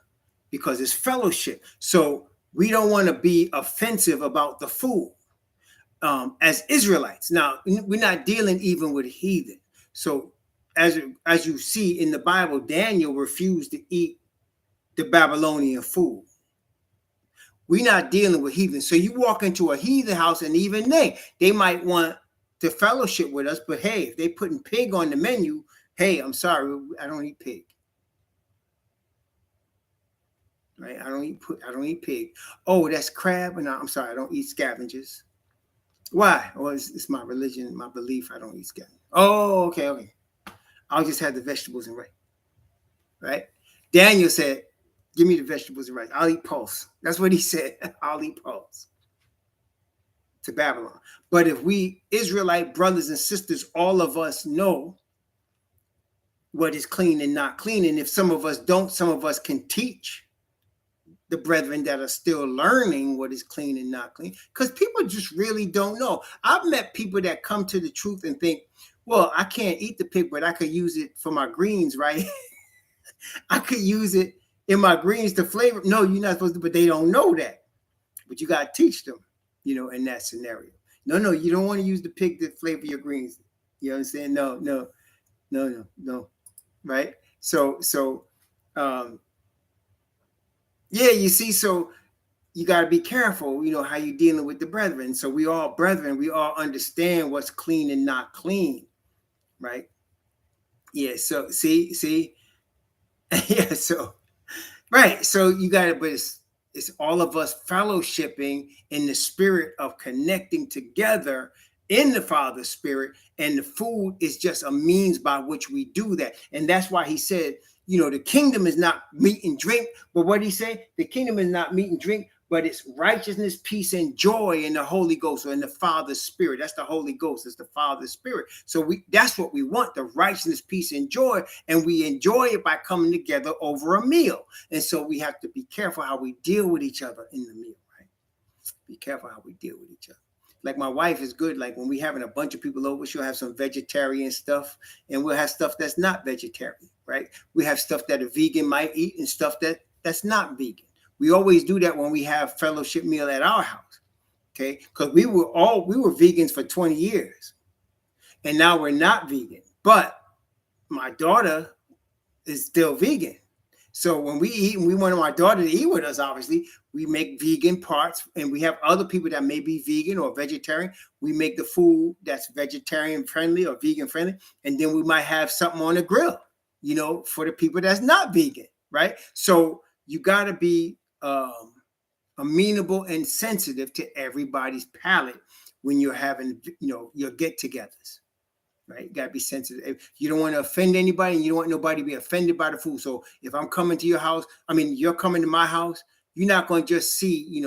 A: because it's fellowship. So we don't want to be offensive about the food as Israelites. Now, we're not dealing even with heathen. So as you see in the Bible, Daniel refused to eat the Babylonian food. We're not dealing with heathen. So you walk into a heathen house and even they might want to fellowship with us, but hey, if they putting pig on the menu, hey, I'm sorry, I don't eat pig. Right? I don't eat pig. Oh, that's crab. And I'm sorry, I don't eat scavengers. Why? Well, it's my religion, my belief. I don't eat scavengers. Oh, okay. I'll just have the vegetables and rice. Right? Daniel said, give me the vegetables and rice. I'll eat pulse. That's what he said. I'll eat pulse. To Babylon. But if we Israelite brothers and sisters, all of us know what is clean and not clean. And if some of us don't, some of us can teach the brethren that are still learning what is clean and not clean, because people just really don't know. I've met people that come to the truth and think, well, I can't eat the pig, but I could use it for my greens, right? I could use it in my greens to flavor. No, you're not supposed to, but they don't know that. But you got to teach them, in that scenario. No, you don't want to use the pig to flavor your greens. You know what I'm saying? No. Right? So, yeah, you see, so you got to be careful, how you're dealing with the brethren. So we all brethren, we all understand what's clean and not clean, right? Yeah, so see, yeah, so, right. So you got it, but it's all of us fellowshipping in the spirit of connecting together in the Father's spirit, and the food is just a means by which we do that. And that's why he said, the kingdom is not meat and drink, but what he said, the kingdom is not meat and drink, but it's righteousness, peace, and joy in the Holy Ghost, or in the Father's spirit. That's the Holy Ghost. It's the Father's spirit. So that's what we want, the righteousness, peace, and joy. And we enjoy it by coming together over a meal. And so we have to be careful how we deal with each other in the meal, right? Be careful how we deal with each other. Like my wife is good. Like when we having a bunch of people over, she'll have some vegetarian stuff, and we'll have stuff that's not vegetarian, right? We have stuff that a vegan might eat and stuff that's not vegan. We always do that when we have fellowship meal at our house, okay? Because we were vegans for 20 years, and now we're not vegan. But my daughter is still vegan. So when we eat and we want my daughter to eat with us, obviously, we make vegan parts, and we have other people that may be vegan or vegetarian. We make the food that's vegetarian friendly or vegan friendly. And then we might have something on the grill, for the people that's not vegan, right? So you got to be amenable and sensitive to everybody's palate when you're having, your get-togethers. Right? You got to be sensitive. You don't want to offend anybody, and you don't want nobody to be offended by the food. So if I'm coming to your house, you're coming to my house, you're not going to just see,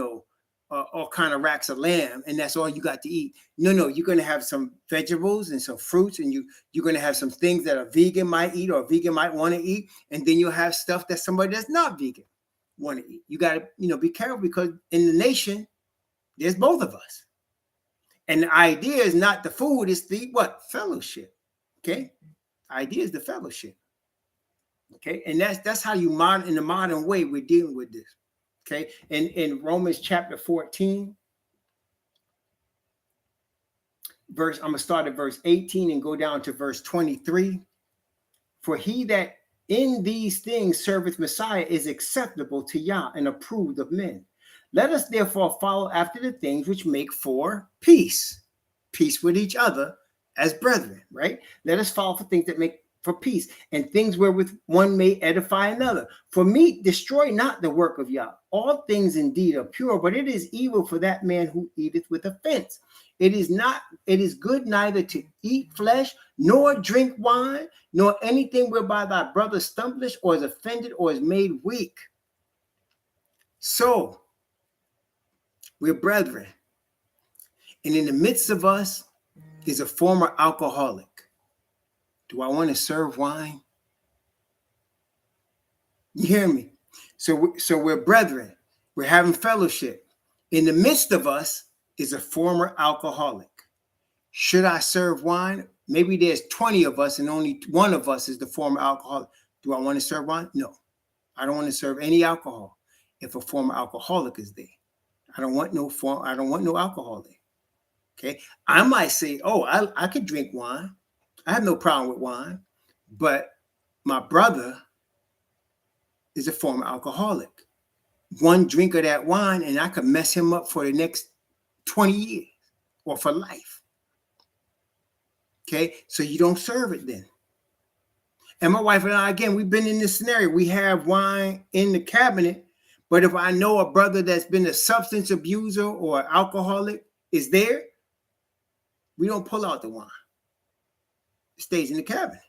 A: all kind of racks of lamb, and that's all you got to eat. No, you're going to have some vegetables and some fruits, and you're going to have some things that a vegan might eat or a vegan might want to eat, and then you'll have stuff that somebody that's not vegan want to eat. You got to, be careful, because in the nation, there's both of us. And the idea is not the food, it's the what? Fellowship. Okay? The idea is the fellowship. Okay? And that's how you in the modern way we're dealing with this. Okay? And in Romans chapter 14, I'm going to start at verse 18 and go down to verse 23. For he that in these things serveth Messiah is acceptable to Yah and approved of men. Let us therefore follow after the things which make for peace, peace with each other as brethren, right? Let us follow for things that make for peace, and things wherewith one may edify another. For meat destroy not the work of Yah. All things indeed are pure, but it is evil for that man who eateth with offense. It is good neither to eat flesh, nor drink wine, nor anything whereby thy brother stumbleth, or is offended, or is made weak. So we're brethren, and in the midst of us is a former alcoholic. Do I want to serve wine? You hear me? So we're brethren. We're having fellowship. In the midst of us is a former alcoholic. Should I serve wine? Maybe there's 20 of us and only one of us is the former alcoholic. Do I want to serve wine? No. I don't want to serve any alcohol if a former alcoholic is there. I don't want no alcohol there. Okay. I might say, oh, I could drink wine. I have no problem with wine. But my brother is a former alcoholic. One drink of that wine and I could mess him up for the next 20 years or for life. Okay, so you don't serve it then. And my wife and I, again, we've been in this scenario. We have wine in the cabinet, but if I know a brother that's been a substance abuser or alcoholic is there, we don't pull out the wine. It stays in the cabinet.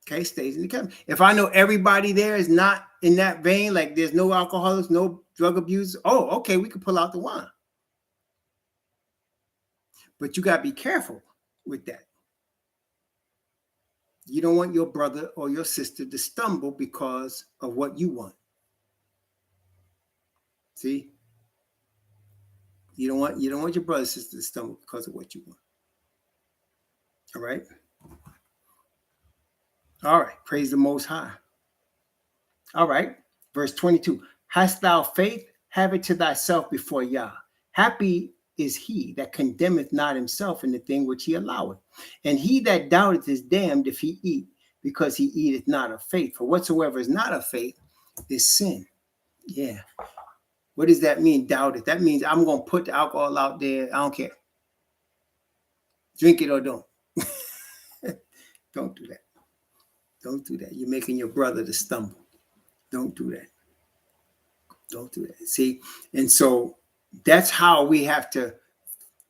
A: Okay, stays in the cabinet. If I know everybody there is not in that vein, like there's no alcoholics, no drug abuse, oh, okay, we can pull out the wine. But you got to be careful with that. You don't want your brother or your sister to stumble because of what you want. See? You don't want your brother or sister to stumble because of what you want. All right? All right. Praise the Most High. All right. Verse 22. Hast thou faith? Have it to thyself before Yah. Happy is he that condemneth not himself in the thing which he alloweth. And he that doubteth is damned if he eat, because he eateth not of faith. For whatsoever is not of faith is sin. Yeah. What does that mean, doubteth? That means I'm going to put the alcohol out there. I don't care. Drink it or don't. Don't do that. Don't do that. You're making your brother to stumble. Don't do that. Don't do that. See? And so that's how we have to.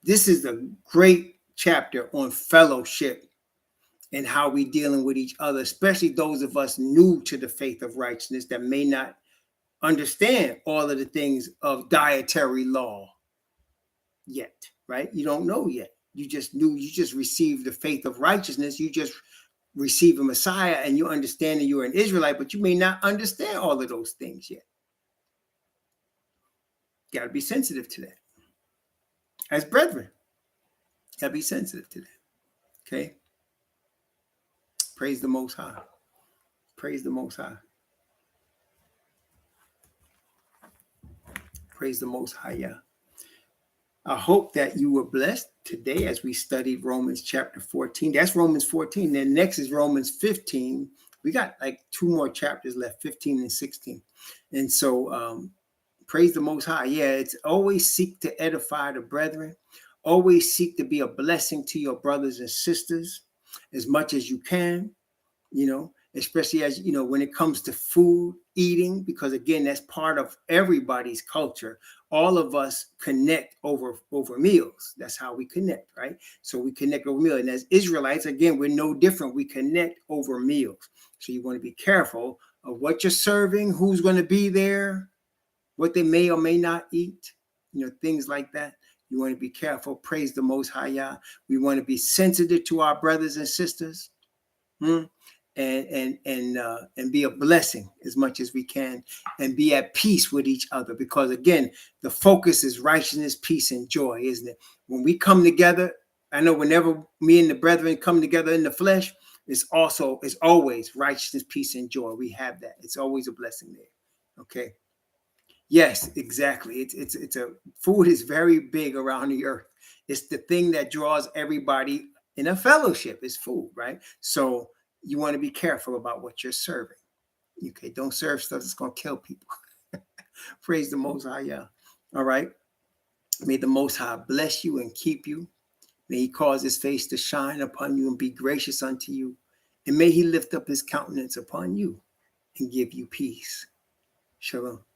A: This is a great chapter on fellowship and how we dealing with each other, especially those of us new to the faith of righteousness that may not understand all of the things of dietary law yet, right? You don't know yet. You just received the faith of righteousness. You just received a Messiah and you understand that you're an Israelite, but you may not understand all of those things yet. Got to be sensitive to that. As brethren, got to be sensitive to that. Okay? Praise the Most High. Praise the Most High. Praise the Most High, yeah. I hope that you were blessed today as we studied Romans chapter 14. That's Romans 14. Then next is Romans 15. We got like 2 more chapters left, 15 and 16. And so praise the Most High. Yeah, it's always seek to edify the brethren. Always seek to be a blessing to your brothers and sisters as much as you can, especially as, when it comes to food, eating, because again, that's part of everybody's culture. All of us connect over meals. That's how we connect, right? So we connect over meals. And as Israelites, again, we're no different. We connect over meals. So you want to be careful of what you're serving, who's going to be there, what they may or may not eat, things like that. You want to be careful. Praise the Most High Yah. We want to be sensitive to our brothers and sisters. And be a blessing as much as we can and be at peace with each other, because again, the focus is righteousness, peace, and joy, isn't it? When we come together, I know whenever me and the brethren come together in the flesh, it's always righteousness, peace, and joy. We have that. It's always a blessing there. Okay. Yes, exactly. It's food is very big around the earth. It's the thing that draws everybody in a fellowship is food, right? So you want to be careful about what you're serving. Okay, don't serve stuff that's going to kill people. Praise the Most High, yeah. All right. May the Most High bless you and keep you. May he cause his face to shine upon you and be gracious unto you. And may he lift up his countenance upon you and give you peace. Shalom.